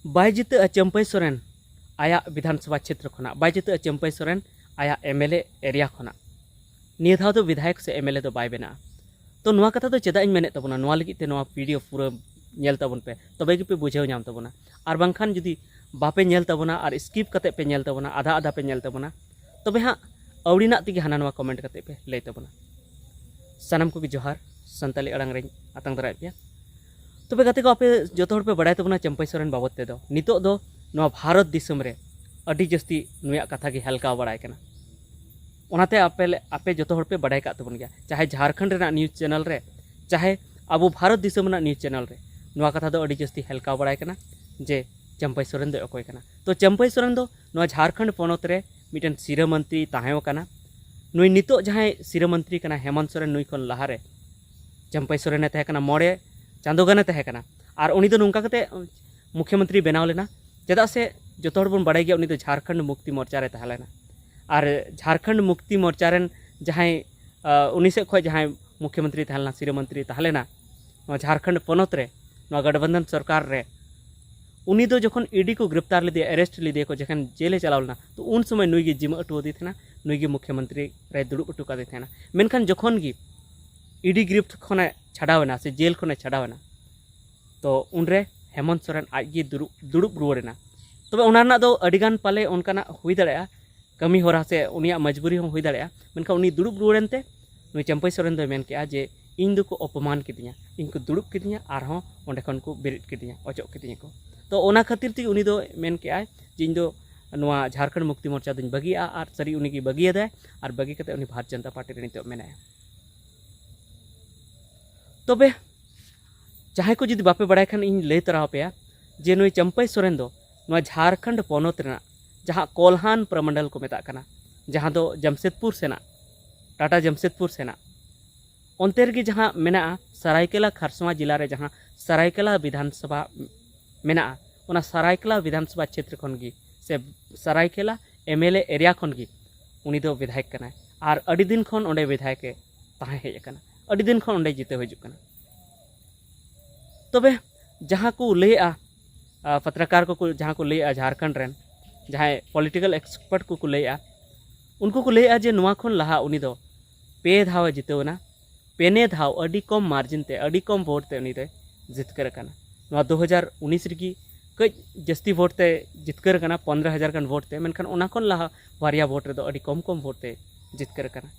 Bye जिते चंपई सोरेन आया विधानसभा क्षेत्र खोना बाय जिते चंपई सोरेन आया एमएलए एरिया खोना निया धाव तो विधायक से एमएलए तो बाय बना तो नुआ कथा तो चेदा इन मेने तबना नुआ लगी ते नुआ वीडियो पूरा नेल तबन पे तबे गे पे बुझाव नाम तबना और बांखान जुदी बापे नेल तबना और स्किप कते पे नेल तबना आधा आधा पे नेल तबना तबे हाँ अवड़ीना तिगे हाना नुआ कमेंट कते पे लय तबना सानाम को भी जोहार संताली अड़ांग रे आतंग दराय पे तबे गाते को आपे जतो हर पे बड़ाय तबना चंपई सोरेन बाबत ते दो नितो दो नुआ भारत दिसम रे अडी जस्ती नुया कथा गे हल्का बड़ाय कना ओनाते आपे जतो हर पे बड़ाय का तबन गया चाहे झारखंड रेना न्यूज़ चैनल रे चाहे अब भारत दिसम रेना न्यूज़ चैनल रे नुआ कथा दो अडी जस्ती हल्का बड़ाय कना जे चंपई सोरेन दो अकोय कना तो चंपई सोरेन दो नुआ झारखंड पोनोत रे मिटन सिरा मंत्री ताहेव कना नुई नितो जहां सिरा मंत्री कना हेमंत सोरेन नुई खन लहारे चंपई सोरेन तहे कना मोड़े चांदो गाने तहे कना और उनी दो नुंका कते मुख्यमंत्री बनाव लेना चेदा से जतो हर बन बड़ाय गया उनी दो झारखंड मुक्ति मोर्चा रे तहे लेना और झारखंड मुक्ति मोर्चा रेन जहां उनी से खय जहां मुख्यमंत्री तहलना सिरा मंत्री तहलेना झारखंड पोनोत रे गठबंधन सरकार रे उनी दो जखन ईडी को गिरफ्तार लेदे अरेस्ट लेदे को जखन जेले चलावलना तो उन समय नुई गे जिमा अटू दी थेना नुई गे मुख्यमंत्री रे दुड़ुब अटू कादे थेना मेनखान जखन गे ईडी गिरफ्त खने छाड़ावना से जेल खने छाड़ावना तो उनरे हेमंत सोरेन आज गे दुड़ुब रुवारेना तबे उना दो अडिगान पाले उनकाना हुई दाड़ेया कमी होरा से उनिया मजबूरी हो हुई दाड़ेया मेनखान उनी दुड़ुब रुवारेनते नुई चंपई सोरेन दो मेन केआ जे इन दो को अपमान किदिया इनको दुड़ुब किदिया आरहों ओंडे खन को बेरिट किदिया अचोक किदिया को तो ओना खातिर ती उनी दो मेन केआ जे इन दो नुआ झारखंड मुक्ति मोर्चा दुñ बगिया और सरी उनी की बगिया दे और बगी कते उनी भारतीय जनता पार्टी रे नितो मेनाया तबे जहां को जुदी बापे बड़ाय खान इन लय तराव पेया जे नुई चंपई सोरेन दो नुआ झारखंड पोनोत रेना जहां कोल्हान प्रमंडल को मेता कना जहां दो जमशेदपुर सेना टाटा जमशेदपुर सेना ओंते रेगे जहां मेना सरायकेला खरसवा जिला रे जहां सरायकेला विधानसभा मेना ओना सरायकेला विधानसभा क्षेत्र खन गी से सरायकेला एमएलए एरिया खन गी उनी दो विधायक कना और अडी दिन खन ओंडे विधायक ताहे हेज कना अडी दिन खन ओंडे जिते हिजुक कना तबे जहां को लैया पत्रकार को जहां को लैया झारखंड रेन जहां पॉलिटिकल एक्सपर्ट को लैया उनको को लैया जे नुआ खन लहा उनी दो पे धाव जितेवना पेने धाव अडी कम मार्जिन ते अडी कम वोट ते उनी दे जितकर कना नुआ 2019 रिगी कई जस्ती वोट ते जितकर कना 15,000 गन वोट ते मेनखान ओना खन लहा बारिया वोट रे दो अडी कम कम वोट ते जितकर कना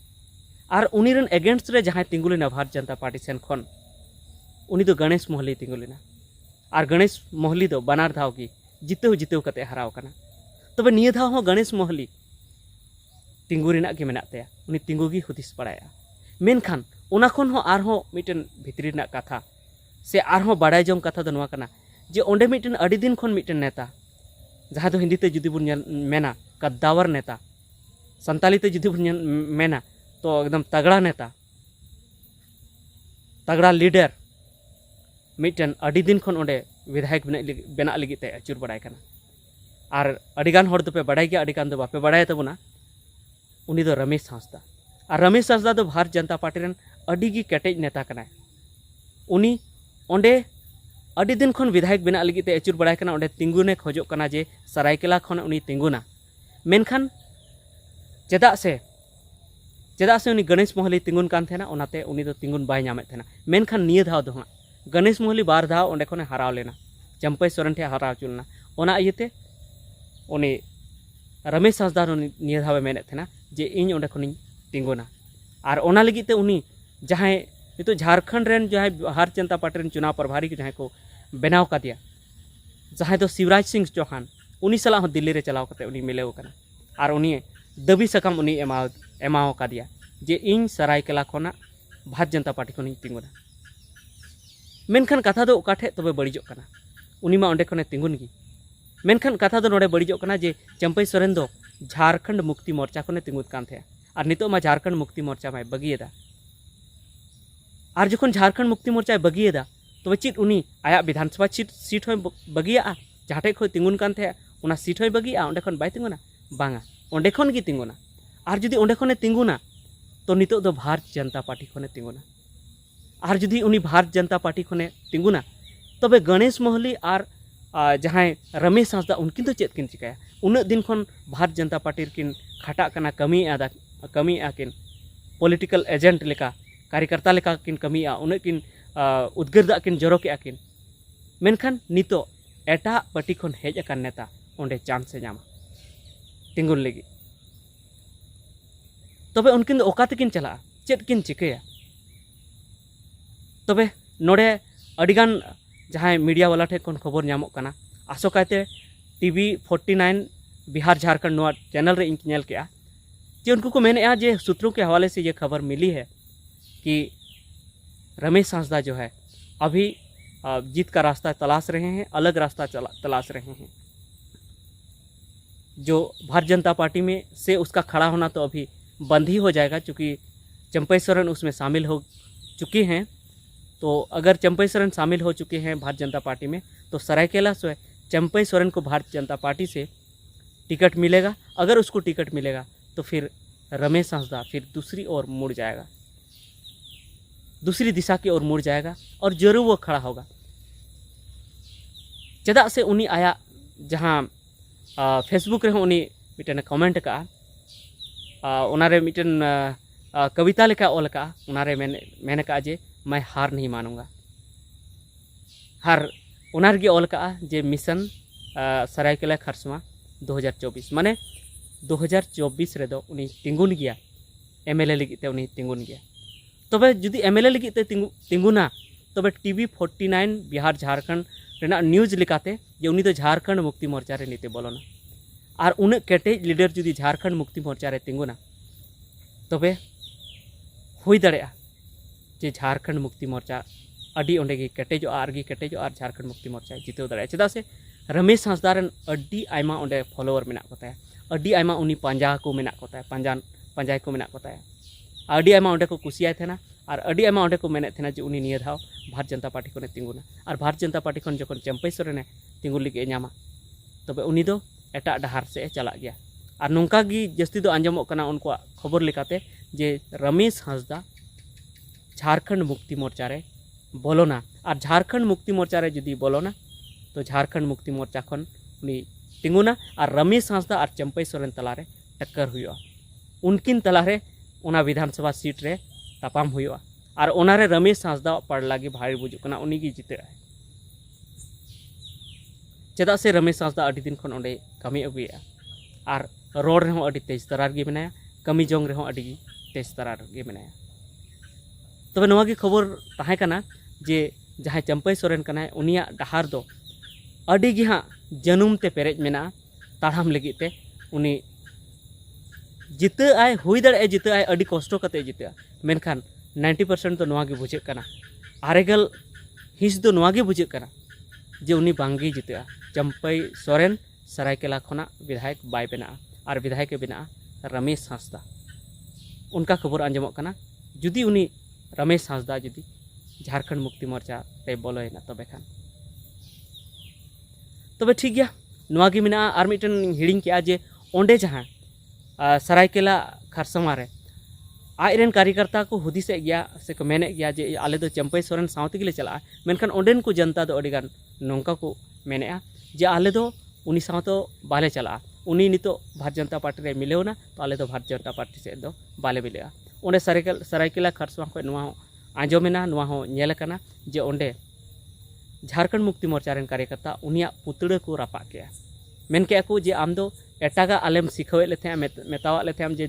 और उनी रन एगेंस्ट रे जहां तिंगुलेना भारतीय जनता पार्टी सेन खन उनी दो गणेश मोहली तिंगुलेना और गणेश मोहली दो बनार धाव की जितेव कते हराव कना तबे निया धाव हो गणेश मोहली तिंगु रेना के मेना तेया उनी तिंगु गी हुदिस पड़ाया मेनखान ओना खन हो आरहो मिटन भितरी रेना कथा से आरहो बाड़ाय जंग कथा दो नुआ कना जे ओंडे मिटन अडी दिन खन मिटन नेता जहां दो हिंदी ते जुदी बुन मेना कद्दावर नेता संताली ते जुदी बुन मेना तो एकदम तगड़ा नेता तगड़ा लीडर मिटन अडी दिन खन ओंडे विधायक बेना लगी ते अचुर बड़ाय कना और अडिगान होड़ दो पे बड़ाय गया अडिगान दो बापे बड़ाय तबना उनी दो रमेश हांसदा और रमेश हांसदा दो भारतीय जनता पार्टी रेन अडी गी केटेज नेता कना उनी ओंडे अडी दिन खन विधायक बेना लगी ते अचुर बड़ाय कना ओंडे तिंगुने खोजो कना जे सरायकेला खन उनी तिंगुना मेनखान चेदा से उनी गणेश मोहली तिंगुन कान थेना ओनाते उनी दो तिंगुन बाय नामे थेना मेनखान निया धाव दो गणेश मोहली बार धाव ओंडे खने हराव लेना चंपई सोरेन ठे हराव चुलना ओना इयते उनी रमेश हांसदा निया धावे मेने थेना जे इन ओंडे खनिन तिंगुना और ओना लगी ते उनी जहां नितो झारखंड रेन जहां भारतीय जनता पार्टी रेन चुनाव प्रभारी के जहां को बनाव का दिया जहां दो शिवराज सिंह चौहान उनी सला हो दिल्ली रे चलाव कते उनी मिलेव कना और उनी दबी सकम उनी एमाव का दिया जे इन सरायकेला खना भारतीय जनता पार्टी खनिन तिंगुना मेनखान कथा दो ओकाठे तबे बड़िजो कना उनी मा ओंडे खने तिंगुन गी मेनखान कथा दो नोडे बड़िजो कना जे चंपई सोरेन दो झारखंड मुक्ति मोर्चा खने तिंगुत कान थे और नितो मा झारखंड मुक्ति मोर्चा में बगिएदा और जखन झारखंड मुक्ति मोर्चा बगिएदा तबे चित उनी आया विधानसभा सीट होय बगिया जहाटे खो तिंगुन कान थे उना सीट होय बगिया ओंडे खन बाय तिंगुना बांगा ओंडे खन गी तिंगुना और जुदी ओंडे खने तिंगुना तो नितो दो भारतीय जनता पार्टी खने तिंगुना और जुदी उनी भारतीय जनता पार्टी खने तिंगुना तबे गणेश मोहली और जहाँ रमेश हांसदा उनकिन तो चेत किन चिकाया उन्ना दिन खन भारत जनता पार्टी किन खाटा कना कमी किन पॉलिटिकल एजेंट लेका कार्यकर्ता लेका किन कमी उन्ना किन उद्गारदा किन जरो के किन मेनखान नितो एटा पार्टी खन हेज अकान नेता ओंडे चांस नामा तिंगुन लगी तबे उनकिन दो ओका तेकिन चला चेत किन चिकाया तबे नोडे अडिगान जहाँ मीडिया वाला ठे खन खबर नामोग कना आसोकाते टीवी 49 बिहार झारखंड नोआ चैनल रे इंक नेल केआ जे उनको को मेने जे सूत्रों के हवाले से ये खबर मिली है कि रमेश हांसदा जो है अभी जीत का रास्ता तलाश रहे हैं, अलग रास्ता तलाश रहे हैं। जो भारतीय जनता पार्टी में से उसका खड़ा होना तो अभी बंद ही हो जाएगा, क्योंकि चंपई सोरेन उसमें शामिल हो चुकी हैं। तो अगर चंपई सोरेन शामिल हो चुके हैं भारतीय जनता पार्टी में, तो सरायकेला से चंपई सोरेन को भारतीय जनता पार्टी से टिकट मिलेगा। अगर उसको टिकट मिलेगा तो फिर रमेश हांसदा फिर दूसरी ओर मुड़ जाएगा, दूसरी दिशा की ओर मुड़ जाएगा और जरूर वो खड़ा होगा। चेदा से उनी आया जहाँ फेसबुक रे उनी मिटन कमेंट का उनारे मिटन कविता लेका ओल का उनारे मैंने कहा जे मैं हार नहीं मानूंगा। हार उनारगे ओल का जे मिशन सरायकेला खरसमा 2024 माने 2024 रे दो उनी तिंगुन गया एमएलए लिगिते उनी तिंगुन गया। तबे जुदी एमएलए लिगिते तिंगुना तबे टीवी 49 बिहार झारखंड रेना न्यूज लिकाते जे उनी तो झारखंड मुक्ति मोर्चा रे नीते बोलोना और उन केटेज लीडर जुदी झारखंड मुक्ति मोर्चा रे तिंगुना तबे हुई दाड़ेया जे झारखंड मुक्ति मोर्चा अडी ओंडे गे केटेजो आरगी केटेजो आर झारखंड मुक्ति मोर्चा जितेव दाड़ेया। चेदा से रमेश हांसदा रेन अडी आयमा ओंडे फॉलोअर मेना को ताया, अडी आयमा उनी पांजा को मेना को ताया, पांजाय को मेना को ताया। अडी आयमा ओंडे को कुसियाय थेना और अडी आयमा ओंडे को मेने थेना जे उनी निया धाव भारतीय जनता पार्टी को तिंगुना और भारतीय जनता पार्टी खन जखन चंपई सोरेने तिंगुन लिगे नामा तबे उनी दो एटा डहार से चला गया। और नोंका गी जस्ती दो आंजमोग कना उनको खबर लेकाते जे रमेश हांसदा झारखंड मुक्ति मोर्चा रे बोलोना और झारखंड मुक्ति मोर्चा रे जुदी बोलोना तो झारखंड मुक्ति मोर्चा खन उनी तिंगुना और रमेश हांसदा और चंपई सोरेन तलारे टक्कर हुआ। उनकिन तलारे उना विधानसभा सीट रे तापाम हुआ और उनारे रमेश हांसदा पड़ लागे भारी बुजुकना उनी गी जिते चेदा से रमेश हांसदा अडी दिन खन ओंडे कमी अगुया और रोड रे अडी तेज तरार गे मेनाया, कमी जोंग रे अडी तेज तरार गे मेनाया। तबे नवा गी खबर ताहे कना जे जहाँ चंपई सोरेन कना उनिया डहार दो अडी गी हाँ जनुम ते पेरेज मेना ताड़ाम लगी ते उनी जिते आय हुई दाड़े जिते आय अडी कष्ट कते जिते मेनखान 90% तो नवा गी बुझे कना, आरेगल हिस दो नवा गी बुझे कना जे उनी बांगी जिते चंपई सोरेन सरायकेला खना विधायक बाय बना और विधायक बना रमेश हांसदा। उनका खबर आंजमोग कना जुदी उनी रमेश हांसदा जुदी झारखंड मुक्ति मोर्चा ते बोलोयना तबे खान तबे ठीक गया नवा गी मेना। और मिटन हिड़िंग के जे ओंडे जहाँ सरायकेला खरसमा रे आयरन कार्यकर्ता को हुदिसे गया से को मेने गया जे आले दो चंपई सोरेन सावते गिले चला मेनखान ओंडेन को जनता दो अडिगान नोंका को मेने जे आले दो उनी साव तो बाले चला उनी नितो भारतीय जनता पार्टी रे मिलेवना तो आले दो भारतीय जनता पार्टी से दो बाले मिलेगा। ओंडे सरायकेला खरसमा को नुआ आंजोमेना नुआ हो नेल कना जे ओंडे झारखंड मुक्ति मोर्चा रेन कार्यकर्ता उनिया पुतड़े को रापा के मेन के को जे आम दो एटागा आलेम सिखवे ले थे मेतावा ले थे जे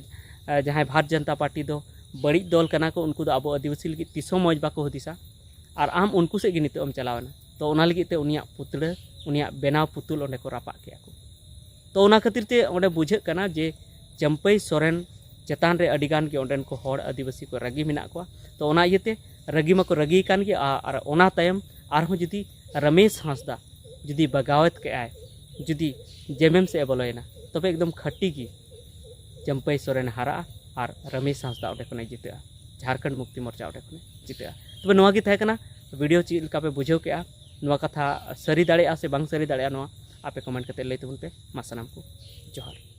जहाँ भारतीय जनता पार्टी दो बड़ी दल कना को उनको दो अब आदिवासी लगी तीसों मौज बाको हदिसा और आम उनको से नितम चलावना तो उना लगी ते उनिया पुतड़े उनिया बेनाव पुतुल ओंडे को रापा के तो उना खातिर ते ओंडे बुझे कना जे चंपई सोरेन चेतान रे अडिगान के ओंडेन को हड़ आदिवासी को रगी मेना को तो उना इयते रगी माको रगी कान के और उना तायम आरहों जुदी रमेश हांसदा जुदी बगावत के आय जुदी जेएमएम से बोलोयना तबे एकदम खट्टी की चंपई सोरेन हारा और रमेश हांसदा ओंडे खने जिते झारखंड मुक्ति मोर्चा ओंडे खने जिते तबे नवा गी थाहे कना वीडियो चेद लका पे बुझेव के नवा कथा सरी दाड़ेया से बांग सरी दाड़ेया नवा आपे कमेंट करते लई तबन पे मा सानाम को जोहार।